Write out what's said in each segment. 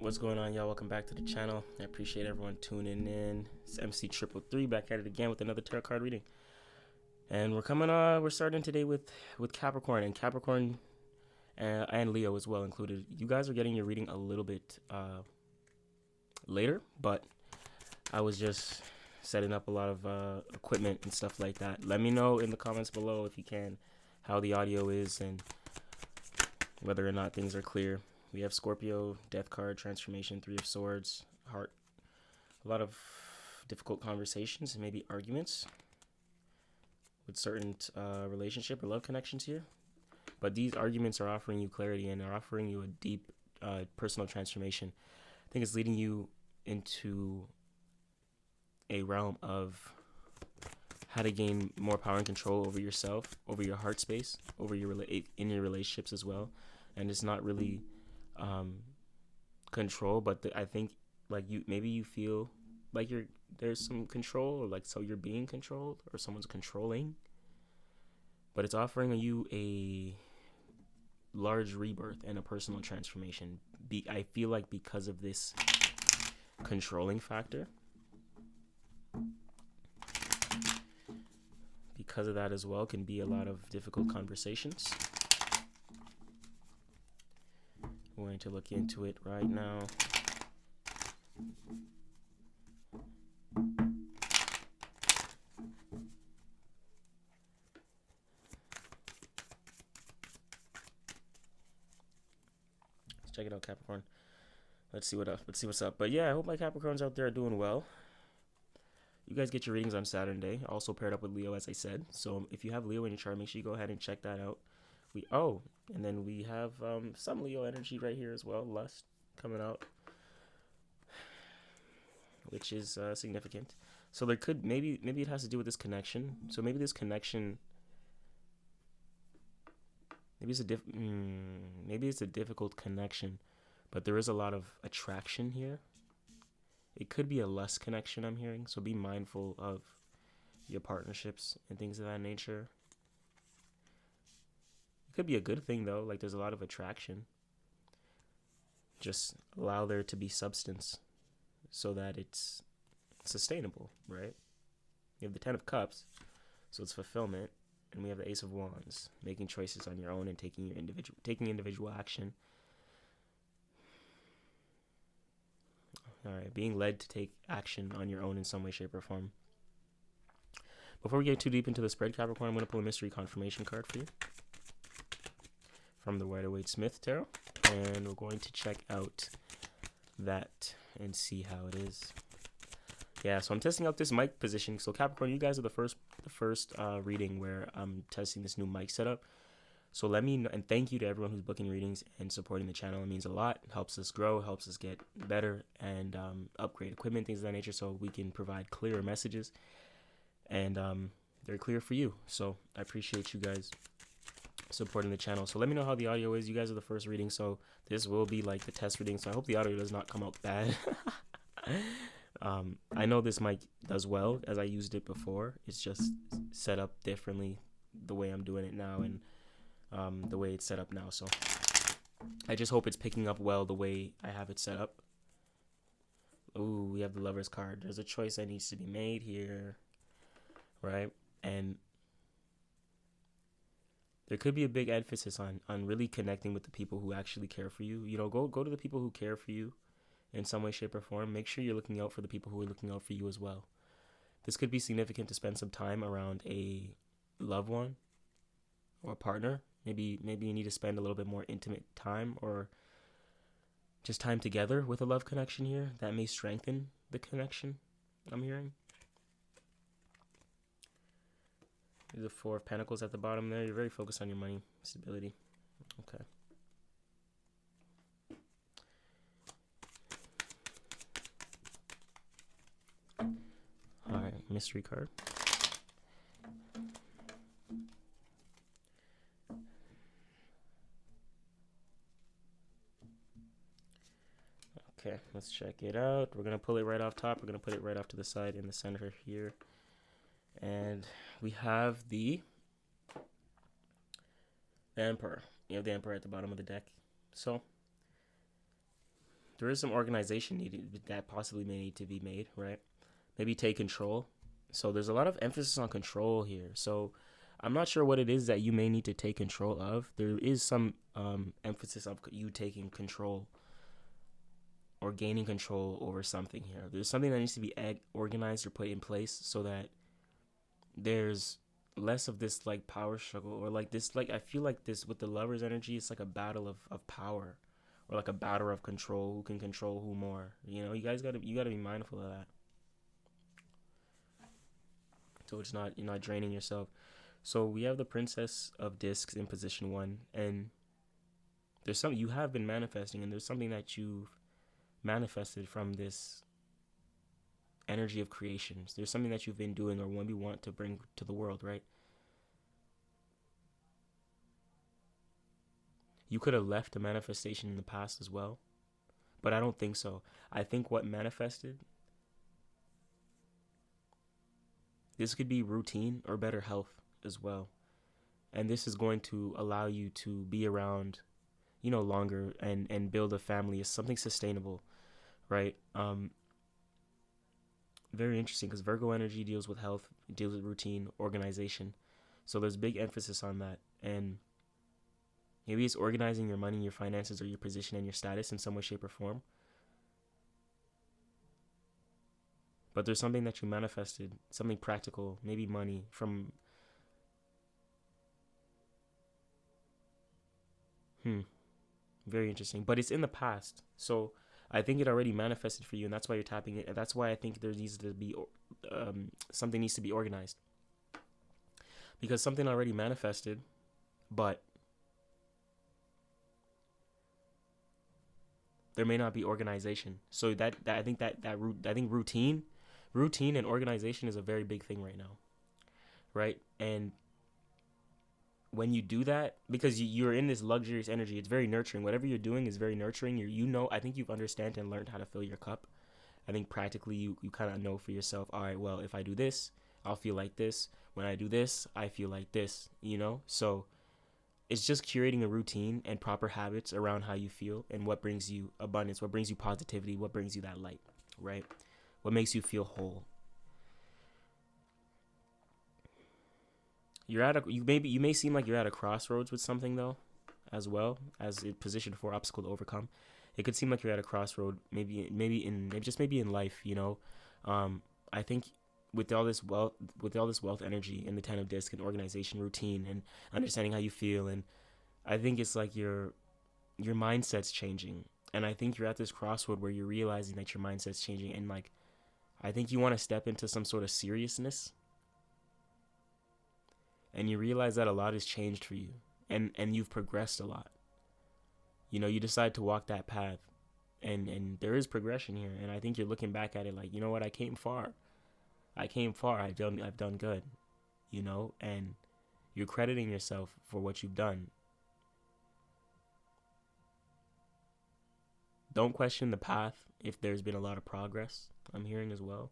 What's going on, y'all? Welcome back to the channel. I appreciate everyone tuning in. It's MC333 back at it again with another tarot card reading. And we're starting today with Capricorn, and Capricorn and Leo as well included. You guys are getting your reading a little bit later, but I was just setting up a lot of equipment and stuff like that. Let me know in the comments below if you can how the audio is and whether or not things are clear. We have Scorpio, Death card, Transformation, Three of Swords, Heart. A lot of difficult conversations and maybe arguments with certain relationship or love connections here. But these arguments are offering you clarity and are offering you a deep personal transformation. I think it's leading you into a realm of how to gain more power and control over yourself, over your heart space, over your in your relationships as well. And it's not really control, but I think like maybe you feel like there's some control, or like so you're being controlled or someone's controlling, but it's offering you a large rebirth and a personal transformation. I feel like because of this controlling factor, because of that as well, can be a lot of difficult conversations. We're going to look into it right now. Let's check it out, Capricorn. Let's see what's up. But yeah, I hope my Capricorns out there are doing well. You guys get your readings on Saturday, also paired up with Leo, as I said. So if you have Leo in your chart, make sure you go ahead and check that out. And then we have some Leo energy right here as well, Lust coming out, which is significant. So there could maybe it has to do with this connection. So maybe this connection, maybe it's a difficult connection, but there is a lot of attraction here. It could be a lust connection, I'm hearing. So be mindful of your partnerships and things of that nature. Could be a good thing though, like there's a lot of attraction. Just allow there to be substance so that it's sustainable, right? You have the 10 of Cups, so it's fulfillment, and we have the Ace of Wands, making choices on your own and taking individual action. All right, being led to take action on your own in some way, shape, or form. Before we get too deep into the spread, Capricorn, I'm going to pull a mystery confirmation card for you from the Rider-Waite-Smith Tarot, and we're going to check out that and see how it is. Yeah, so I'm testing out this mic position. So Capricorn, you guys are the first reading where I'm testing this new mic setup. So let me know, and thank you to everyone who's booking readings and supporting the channel. It means a lot. It helps us grow, helps us get better, and upgrade equipment, things of that nature, so we can provide clearer messages, and they're clear for you. So I appreciate you guys supporting the channel. So let me know how the audio is. You guys are the first reading, so this will be like the test reading, so I hope the audio does not come out bad. I know this mic does well as I used it before. It's just set up differently the way I'm doing it now, and the way it's set up now. So I just hope it's picking up well the way I have it set up. Ooh, we have the Lover's card. There's a choice that needs to be made here, right? And there could be a big emphasis on really connecting with the people who actually care for you. You know, go to the people who care for you in some way, shape, or form. Make sure you're looking out for the people who are looking out for you as well. This could be significant to spend some time around a loved one or a partner. Maybe you need to spend a little bit more intimate time, or just time together with a love connection here. That may strengthen the connection, I'm hearing. The Four of Pentacles at the bottom there. You're very focused on your money stability. Okay. All right, mystery card. Okay, let's check it out. We're going to pull it right off top. We're going to put it right off to the side in the center here. And we have the Emperor. You have the Emperor at the bottom of the deck. So there is some organization needed that possibly may need to be made, right? Maybe take control. So there's a lot of emphasis on control here. So I'm not sure what it is that you may need to take control of. There is some emphasis of you taking control or gaining control over something here. There's something that needs to be organized or put in place so that there's less of this like power struggle, or like this, like I feel like this with the Lover's energy, it's like a battle of power, or like a battle of control, who can control who more. You know, you gotta be mindful of that. So it's not, you're not draining yourself. So we have the Princess of Discs in position 1, and there's something you have been manifesting, and there's something that you've manifested from this energy of creations. There's something that you've been doing or maybe want to bring to the world, right? You could have left a manifestation in the past as well, but I don't think so. I think what manifested, this could be routine or better health as well. And this is going to allow you to be around, you know, longer and build a family as something sustainable, right? Very interesting, because Virgo energy deals with health, deals with routine, organization. So there's big emphasis on that. And maybe it's organizing your money, your finances, or your position and your status in some way, shape, or form. But there's something that you manifested, something practical, maybe money from... Very interesting. But it's in the past. So I think it already manifested for you, and that's why you're tapping it. And that's why I think there needs to be... something needs to be organized. Because something already manifested, but there may not be organization. So I think routine and organization is a very big thing right now, right? And when you do that, because you're in this luxurious energy, it's very nurturing. Whatever you're doing is very nurturing. I think you've understand and learned how to fill your cup. I think practically you kind of know for yourself, all right, well, if I do this, I'll feel like this. When I do this, I feel like this, you know? So it's just curating a routine and proper habits around how you feel and what brings you abundance, what brings you positivity, what brings you that light, right? What makes you feel whole. You may seem like you're at a crossroads with something though, as well as a position for obstacle to overcome. It could seem like you're at a crossroad, maybe in life, you know. I think with all this wealth energy and the 10 of disc and organization, routine, and understanding how you feel, and I think it's like your mindset's changing, and I think you're at this crossroad where you're realizing that your mindset's changing, and like I think you want to step into some sort of seriousness, and you realize that a lot has changed for you, and you've progressed a lot. You know, you decide to walk that path, and there is progression here, and I think you're looking back at it like, you know what, I came far. I've done good, you know, and you're crediting yourself for what you've done. Don't question the path if there's been a lot of progress, I'm hearing as well.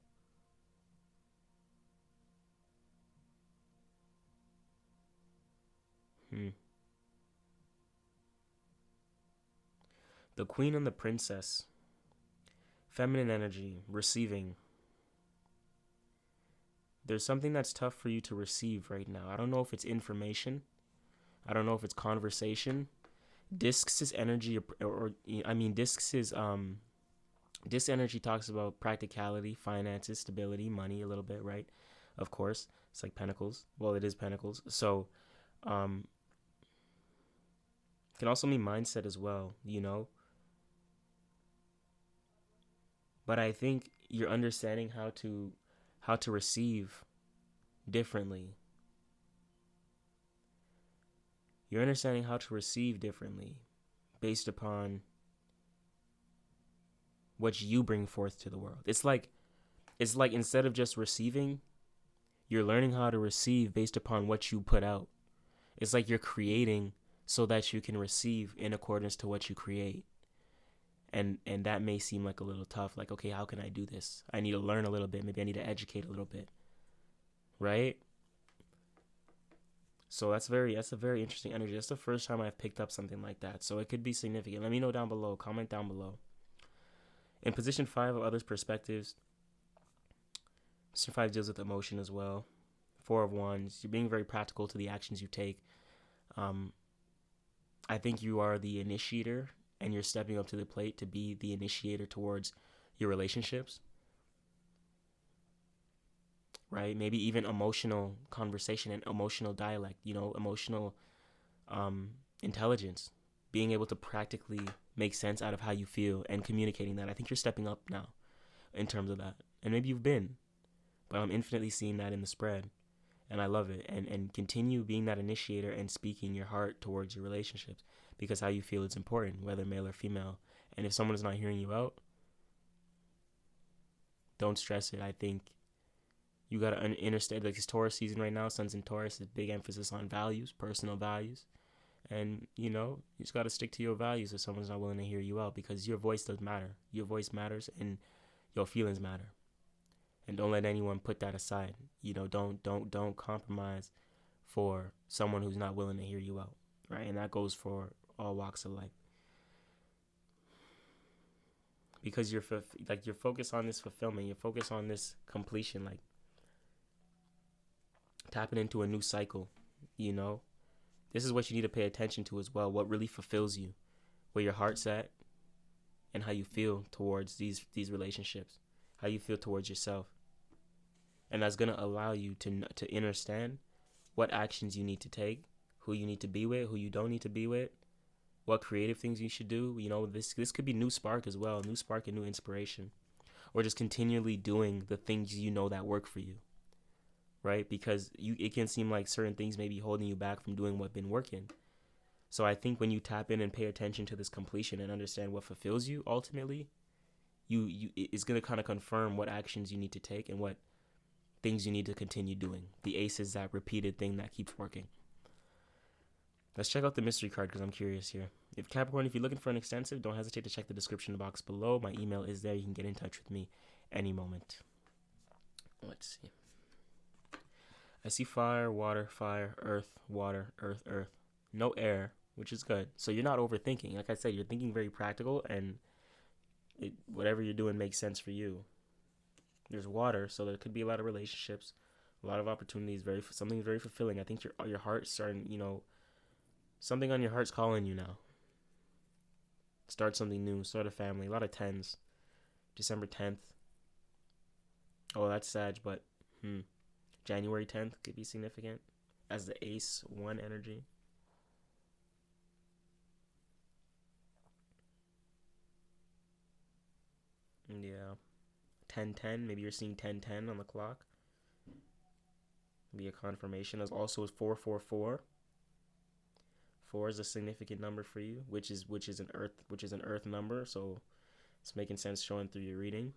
The Queen and the Princess. Feminine energy, receiving. There's something that's tough for you to receive right now. I don't know if it's information. I don't know if it's conversation. Discs is energy, disc energy talks about practicality, finances, stability, money a little bit, right? Of course, it's like pentacles. Well, it is pentacles. So, it can also mean mindset as well, you know? But I think you're understanding how to receive differently. You're understanding how to receive differently based upon what you bring forth to the world. It's like instead of just receiving, you're learning how to receive based upon what you put out. It's like you're creating so that you can receive in accordance to what you create. And that may seem like a little tough. Like, okay, how can I do this? I need to learn a little bit. Maybe I need to educate a little bit. Right? So that's a very interesting energy. That's the first time I've picked up something like that. So it could be significant. Let me know down below. Comment down below. In position 5 of others' perspectives, position 5 deals with emotion as well. 4 of Wands, you're being very practical to the actions you take. I think you are the initiator, and you're stepping up to the plate to be the initiator towards your relationships, right? Maybe even emotional conversation and emotional dialect, emotional intelligence, being able to practically make sense out of how you feel and communicating that. I think you're stepping up now in terms of that. And maybe you've been, but I'm infinitely seeing that in the spread. And I love it. And continue being that initiator and speaking your heart towards your relationships, because how you feel is important, whether male or female. And if someone is not hearing you out, don't stress it. I think you got to understand, like, it's Taurus season right now. Sun's in Taurus. There's big emphasis on values, personal values. And, you just got to stick to your values if someone's not willing to hear you out, because your voice does matter. Your voice matters, and your feelings matter. And don't let anyone put that aside. Don't compromise for someone who's not willing to hear you out, right? And that goes for all walks of life. Because you're focused on this fulfillment, you're focused on this completion, like tapping into a new cycle. This is what you need to pay attention to as well. What really fulfills you, where your heart's at, and how you feel towards these relationships, how you feel towards yourself. And that's going to allow you to understand what actions you need to take, who you need to be with, who you don't need to be with, what creative things you should do. This could be new spark as well, new spark and new inspiration, or just continually doing the things that work for you, right? Because it can seem like certain things may be holding you back from doing what's been working. So I think when you tap in and pay attention to this completion and understand what fulfills you, ultimately, it's going to kind of confirm what actions you need to take and what things you need to continue doing. The ace is that repeated thing that keeps working. Let's check out the mystery card, because I'm curious here. If Capricorn, if you're looking for an extensive, don't hesitate to check the description box below. My email is there. You can get in touch with me any moment. Let's see. I see fire, water, earth, water, earth. No air, which is good. So you're not overthinking. Like I said, you're thinking very practical, and whatever you're doing makes sense for you. There's water, so there could be a lot of relationships, a lot of opportunities, something very fulfilling. I think your heart's starting, something on your heart's calling you now. Start something new, start a family. A lot of 10s. December 10th. Oh, that's Sag, but January 10th could be significant as the ace 1 energy. Yeah. 10-10, maybe you're seeing 10-10 on the clock. Be a confirmation. As also is 4-4-4. 4 is a significant number for you, which is an earth number, so it's making sense showing through your reading.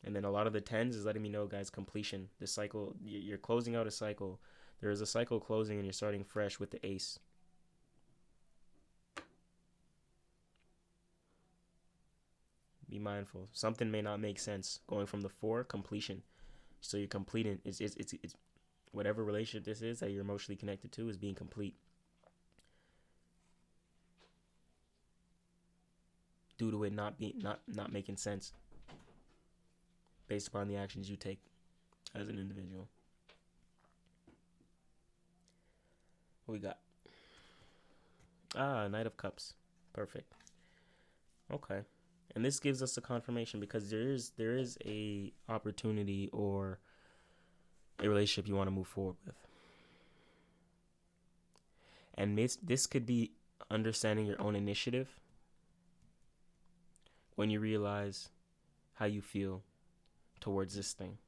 And then a lot of the 10s is letting me know, guys, completion. The cycle, you're closing out a cycle. There is a cycle closing, and you're starting fresh with the ace. Be mindful. Something may not make sense going from the 4, completion. So you're completing. It's whatever relationship this is that you're emotionally connected to is being complete. Due to it not making sense based upon the actions you take as an individual. What we got? Knight of Cups. Perfect. Okay. And this gives us a confirmation, because there is a opportunity or a relationship you want to move forward with. And this could be understanding your own initiative when you realize how you feel towards this thing,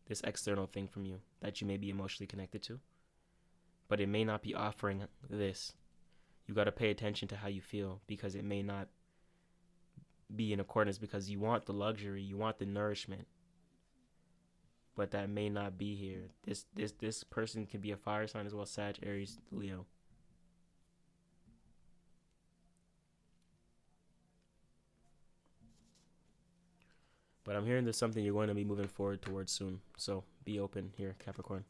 this external thing from you that you may be emotionally connected to, but it may not be offering this. You got to pay attention to how you feel, because it may not be in accordance, because you want the luxury, you want the nourishment, but that may not be here. This person can be a fire sign as well, Sag, Aries, Leo. But I'm hearing there's something you're going to be moving forward towards soon, so be open here, Capricorn.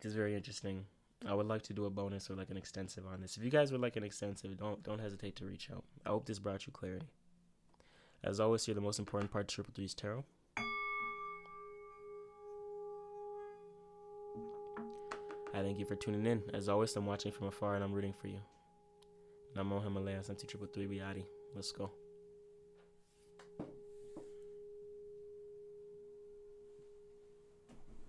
This is very interesting. I would like to do a bonus or like an extensive on this. If you guys would like an extensive, don't hesitate to reach out. I hope this brought you clarity. As always, you're the most important part of Triple Three's Tarot. I thank you for tuning in. As always, I'm watching from afar and I'm rooting for you. Namo Himalaya, Santi Triple Three, we Adi. Let's go.